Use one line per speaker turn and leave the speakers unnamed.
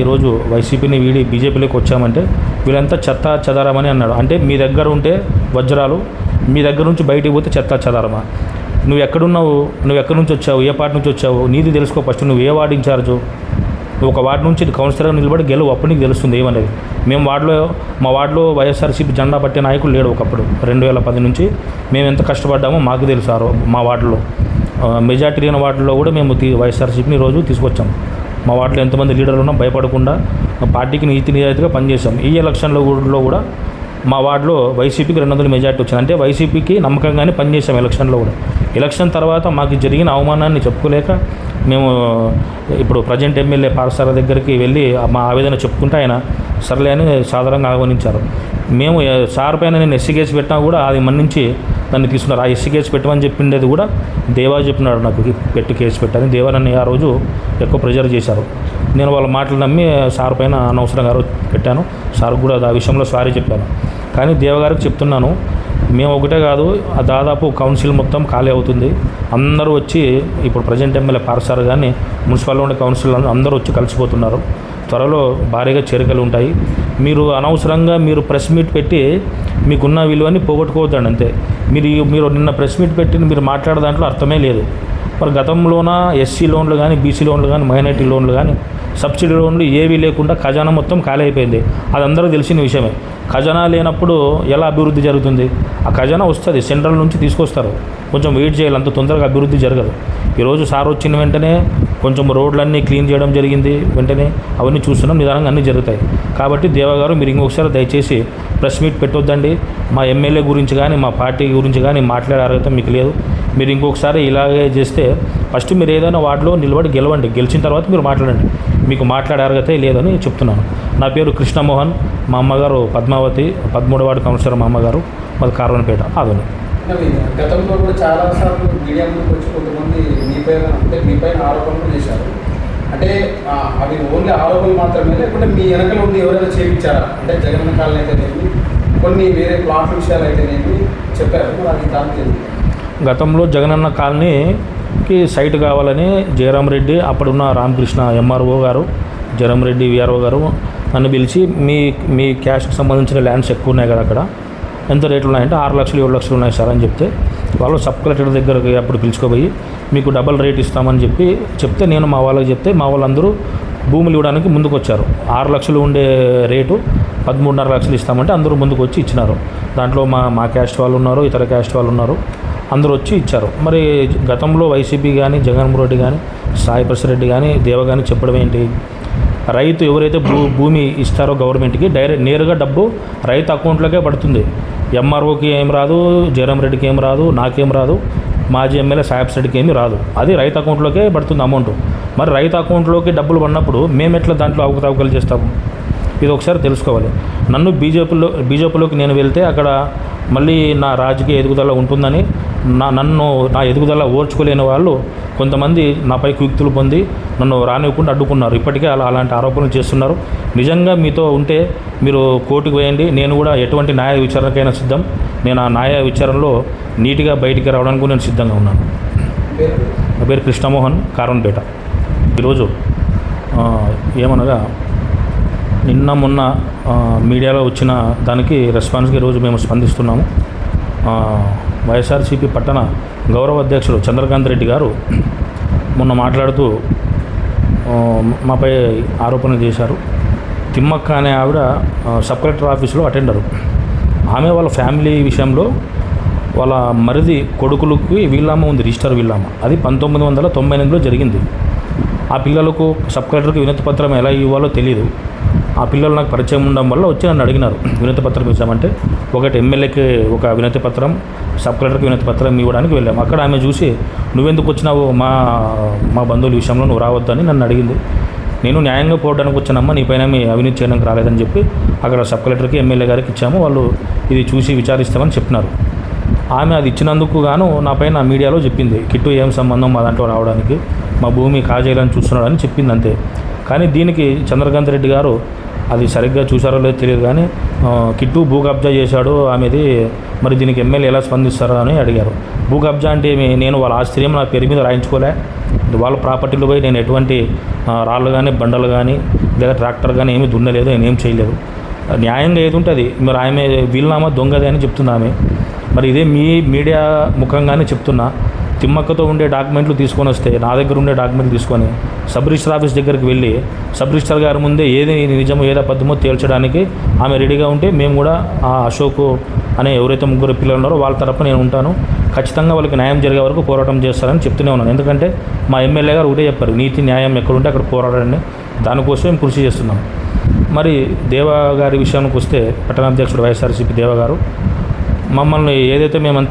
ఈరోజు వైసీపీని వీడి బీజేపీలోకి వచ్చామంటే వీళ్ళంతా చెత్త చెదారమని అన్నాడు. అంటే మీ దగ్గర ఉంటే వజ్రాలు, మీ దగ్గర నుంచి బయటికి పోతే చెత్త చెదారమా? నువ్వు ఎక్కడున్నావు, నువ్వు ఎక్కడి నుంచి వచ్చావు, ఏ పార్టీ నుంచి వచ్చావు, నీది తెలుసుకో ఫస్ట్. నువ్వు ఏ వార్డు ఇన్ఛార్జు? నువ్వు ఒక వార్డు నుంచి కౌన్సిలర్గా నిలబడి గెలువు, అప్పుడు నీకు తెలుస్తుంది ఏమనేది. మేము మా వార్డులో వైఎస్ఆర్సీపీ జెండా పట్టే నాయకులు లేడు ఒకప్పుడు. 2010 నుంచి మేము ఎంత కష్టపడ్డామో మాకు తెలుసు. మా వార్డులో మెజార్టీ లేని వార్డులో కూడా మేము వైఎస్ఆర్సీపీని రోజు తీసుకొచ్చాం. మా వార్డులో ఎంతమంది లీడర్లు ఉన్నా భయపడకుండా పార్టీకి నీతి నిజాయితీగా పనిచేసాం. ఈ ఎలక్షన్లో కూడా మా వార్డులో వైసీపీకి 200 మెజార్టీ వచ్చింది. అంటే వైసీపీకి నమ్మకంగానే పనిచేసాం ఎలక్షన్లో కూడా. ఎలక్షన్ తర్వాత మాకు జరిగిన అవమానాన్ని చెప్పుకోలేక మేము ఇప్పుడు ప్రజెంట్ ఎమ్మెల్యే పాఠశాల దగ్గరికి వెళ్ళి మా ఆవేదన చెప్పుకుంటే ఆయన సర్లే అని సాధారణంగా ఆహ్వానించారు. మేము సార్ పైన నేను ఎస్సీ కేసు పెట్టినా కూడా అది మన్నించి దాన్ని తీసుకున్నారు. ఆ ఎస్సీ కేసు పెట్టమని చెప్పిండేది కూడా దేవా చెప్పినాడు, నాకు పెట్టి కేసు పెట్టాలని. దేవా నన్ను ఆ రోజు ఎక్కువ ప్రెజర్ చేశారు. నేను వాళ్ళ మాటలు నమ్మి సార్ పైన అనవసరంగా పెట్టాను. సార్ కూడా ఆ విషయంలో సారీ చెప్పాను. కానీ దేవగారికి చెప్తున్నాను, మేము ఒకటే కాదు, దాదాపు కౌన్సిల్ మొత్తం ఖాళీ అవుతుంది. అందరూ వచ్చి ఇప్పుడు ప్రజెంట్ ఎమ్మెల్యే పార్సార్ కానీ మున్సిపల్లో ఉండే కౌన్సిల్ అందరూ వచ్చి కలిసిపోతున్నారు. త్వరలో భారీగా చేరికలు ఉంటాయి. మీరు అనవసరంగా ప్రెస్ మీట్ పెట్టి మీకున్న విలువని పోగొట్టుకోవద్దండి అంతే. మీరు నిన్న ప్రెస్ మీట్ పెట్టి మీరు మాట్లాడే దాంట్లో అర్థమే లేదు. మరి గతంలోన ఎస్సీ లోన్లు కానీ, బీసీ లోన్లు కానీ, మైనారిటీ లోన్లు కానీ, సబ్సిడీ లోన్లు ఏవీ లేకుండా ఖజానా మొత్తం ఖాళీ అయిపోయింది. అది అందరూ తెలిసిన విషయమే. ఖజానా లేనప్పుడు ఎలా అభివృద్ధి జరుగుతుంది? ఆ ఖజానా వస్తుంది, సెంట్రల్ నుంచి తీసుకొస్తారు. కొంచెం వెయిట్ చేయాలి, అంత తొందరగా అభివృద్ధి జరగదు. ఈరోజు సార్ వచ్చిన వెంటనే కొంచెం రోడ్లన్నీ క్లీన్ చేయడం జరిగింది. వెంటనే అవన్నీ చూస్తున్నాం, నిదానంగా అన్నీ జరుగుతాయి. కాబట్టి దేవగారు మీరు ఇంకొకసారి దయచేసి ప్రెస్ మీట్ పెట్టొద్దండి. మా ఎమ్మెల్యే గురించి కానీ, మా పార్టీ గురించి కానీ మాట్లాడే అర్హత మీకు లేదు. మీరు ఇంకొకసారి ఇలాగే చేస్తే ఫస్ట్ మీరు ఏదైనా వార్డులో నిలబడి గెలవండి. గెలిచిన తర్వాత మీరు మాట్లాడండి. మీకు మాట్లాడే అర్హతే లేదని చెప్తున్నాను. నా పేరు కృష్ణమోహన్. మా అమ్మగారు పద్మావతి, 13వ వార్డు కౌన్సిలర్. మా అమ్మగారు మాది కార్వన్పేట ఆదోని.
గతంలో కూడా చాలాసార్లు మీడియా ముందుకు వచ్చి కొంతమంది మీపైన ఆరోపణలు చేశారు. అంటే అవి ఓన్లీ ఆరోపణలు మాత్రమే, లేకుంటే మీ వెనకలు ఉండి ఎవరైనా చేయించారా? అంటే జగన్ కాలనీ అయితేనేమి, కొన్ని వేరే ప్లాట్ల విషయాలు అయితేనేమి చెప్పారు. అది దానికి
గతంలో జగనన్న కాలనీకి సైట్ కావాలని జయరామరెడ్డి, అప్పుడున్న రామకృష్ణ ఎంఆర్ఓ గారు, జయరామరెడ్డి విఆర్ఓ గారు నన్ను పిలిచి మీ క్యాష్కి సంబంధించిన ల్యాండ్స్ ఎక్కువ ఉన్నాయి కదా, అక్కడ ఎంత రేట్లు ఉన్నాయంటే 6 లక్షలు 7 లక్షలు ఉన్నాయి సార్ అని వాళ్ళు సబ్ కలెక్టర్ దగ్గరికి అప్పుడు పిలుచుకోపోయి మీకు డబల్ రేట్ ఇస్తామని చెప్తే నేను మా వాళ్ళకి చెప్తే మా వాళ్ళందరూ భూములు ఇవ్వడానికి ముందుకు వచ్చారు. 6 లక్షలు ఉండే రేటు 13.5 లక్షలు ఇస్తామంటే అందరూ ముందుకు వచ్చి ఇచ్చినారు. దాంట్లో మా క్యాస్ట్ వాళ్ళు ఉన్నారు, ఇతర క్యాస్ట్ వాళ్ళు ఉన్నారు, అందరూ వచ్చి ఇచ్చారు. మరి గతంలో వైసీపీ కానీ, జగన్మోహన్ రెడ్డి కానీ, సాయి ప్రసాద్ రెడ్డి కానీ, దేవ కానీ చెప్పడం ఏంటి? రైతు ఎవరైతే భూమి ఇస్తారో గవర్నమెంట్కి నేరుగా డబ్బు రైతు అకౌంట్లోకే పడుతుంది. ఎంఆర్ఓకి ఏం రాదు, జయరామ్ రెడ్డికి ఏం రాదు, నాకేం రాదు, మాజీ ఎమ్మెల్యే సాయి రెడ్డికి ఏమీ రాదు. అది రైతు అకౌంట్లోకే పడుతుంది అమౌంట్. మరి రైతు అకౌంట్లోకి డబ్బులు పడినప్పుడు మేము ఎట్లా దాంట్లో అవకతవకలు చేస్తాము? ఇది ఒకసారి తెలుసుకోవాలి. నన్ను బీజేపీలోకి నేను వెళ్తే అక్కడ మళ్ళీ నా రాజకీయ ఎదుగుదల ఉంటుందని నా ఎదుగుదల ఓర్చుకోలేని వాళ్ళు కొంతమంది నాపై కుయుక్తులు పొంది నన్ను రానివ్వకుండా అడ్డుకున్నారు. ఇప్పటికే అలాంటి ఆరోపణలు చేస్తున్నారు. నిజంగా మీతో ఉంటే మీరు కోర్టుకు వేయండి. నేను కూడా ఎటువంటి న్యాయ విచారణకైనా సిద్ధం. నేను ఆ న్యాయ విచారణలో నీట్గా బయటికి రావడానికి నేను సిద్ధంగా ఉన్నాను. నా పేరు కృష్ణమోహన్, కార్వన్పేట. ఈరోజు ఏమనగా నిన్న మొన్న మీడియాలో వచ్చిన దానికి రెస్పాన్స్గా ఈరోజు మేము స్పందిస్తున్నాము. వైఎస్ఆర్సీపీ పట్టణ గౌరవ అధ్యక్షుడు చంద్రకాంత్ రెడ్డి గారు మొన్న మాట్లాడుతూ మాపై ఆరోపణలు చేశారు. తిమ్మక్క అనే ఆవిడ సబ్ కలెక్టర్ ఆఫీసులో అటెండరు. ఆమె వాళ్ళ ఫ్యామిలీ విషయంలో వాళ్ళ మరిది కొడుకులకి వీళ్ళమ్మ ఉంది, రిజిస్టర్ వీళ్ళమ్మ. అది 1998లో జరిగింది. ఆ పిల్లలకు సబ్ కలెక్టర్కి వినతి పత్రం ఎలా ఇవ్వాలో తెలియదు. ఆ పిల్లలు నాకు పరిచయం ఉండడం వల్ల వచ్చి నన్ను అడిగినారు వినతి పత్రం ఇచ్చామంటే. ఒకటి ఎమ్మెల్యేకి ఒక వినతి పత్రం, సబ్ కలెక్టర్కి వినతి పత్రం ఇవ్వడానికి వెళ్ళాము. అక్కడ ఆమె చూసి నువ్వెందుకు వచ్చినావు, మా బంధువుల విషయంలో నువ్వు రావద్దని నన్ను అడిగింది. నేను న్యాయంగా పోవడానికి వచ్చానమ్మా, నీ పైన మీ అవినీతి చేయడానికి రాలేదని చెప్పి అక్కడ సబ్ కలెక్టర్కి ఎమ్మెల్యే గారికి ఇచ్చాము. వాళ్ళు ఇది చూసి విచారిస్తామని చెప్పినారు. ఆమె అది ఇచ్చినందుకు గాను నా పైన మీడియాలో చెప్పింది, కిట్టు ఏం సంబంధం మా దాంట్లో రావడానికి, మా భూమి కాజేయాలని చూస్తున్నాడని చెప్పింది అంతే. కానీ దీనికి చంద్రకాంత్ రెడ్డి గారు అది సరిగ్గా చూసారో లేదో తెలియదు కానీ కిట్టు భూ కబ్జా చేశాడు ఆమెది, మరి దీనికి ఎమ్మెల్యే ఎలా స్పందిస్తారో అని అడిగారు. భూ కబ్జా అంటే నేను వాళ్ళ ఆశ్చర్యం నా పేరు మీద రాయించుకోలే, వాళ్ళ ప్రాపర్టీలో పోయి నేను ఎటువంటి రాళ్ళు కానీ బండలు కానీ లేదా ట్రాక్టర్ కానీ ఏమీ దున్నలేదు, నేను ఏం చేయలేదు. న్యాయంగా ఏది ఉంటుంది మరి ఆమె వీలునామా దొంగదే అని చెప్తున్నా ఆమె. మరి ఇదే మీ మీడియా ముఖంగానే చెప్తున్నా, తిమ్మక్కతో ఉండే డాక్యుమెంట్లు తీసుకొని వస్తే నా దగ్గర ఉండే డాక్యుమెంట్లు తీసుకొని సబ్ రిజిస్టర్ ఆఫీస్ దగ్గరికి వెళ్ళి సబ్ రిజిస్టర్ గారి ముందే ఏది నిజమో ఏదో అబద్ధమో తేల్చడానికి ఆమె రెడీగా ఉంటే మేము కూడా ఆ అశోక్ అనే ఎవరైతే ముగ్గురు పిల్లలు ఉన్నారో వాళ్ళ తరపున నేను ఉంటాను. ఖచ్చితంగా వాళ్ళకి న్యాయం జరిగే వరకు పోరాటం చేస్తారని చెప్తూనే ఉన్నాను. ఎందుకంటే మా ఎమ్మెల్యే గారు ఒకటే చెప్పారు, నీతి న్యాయం ఎక్కడుంటే అక్కడ పోరాడండి, దానికోసం మేము కృషి చేస్తున్నాం. మరి దేవ గారి విషయానికి వస్తే పట్టణాధ్యక్షుడు వైఎస్ఆర్సీపీ దేవ గారు మమ్మల్ని ఏదైతే మేమంతా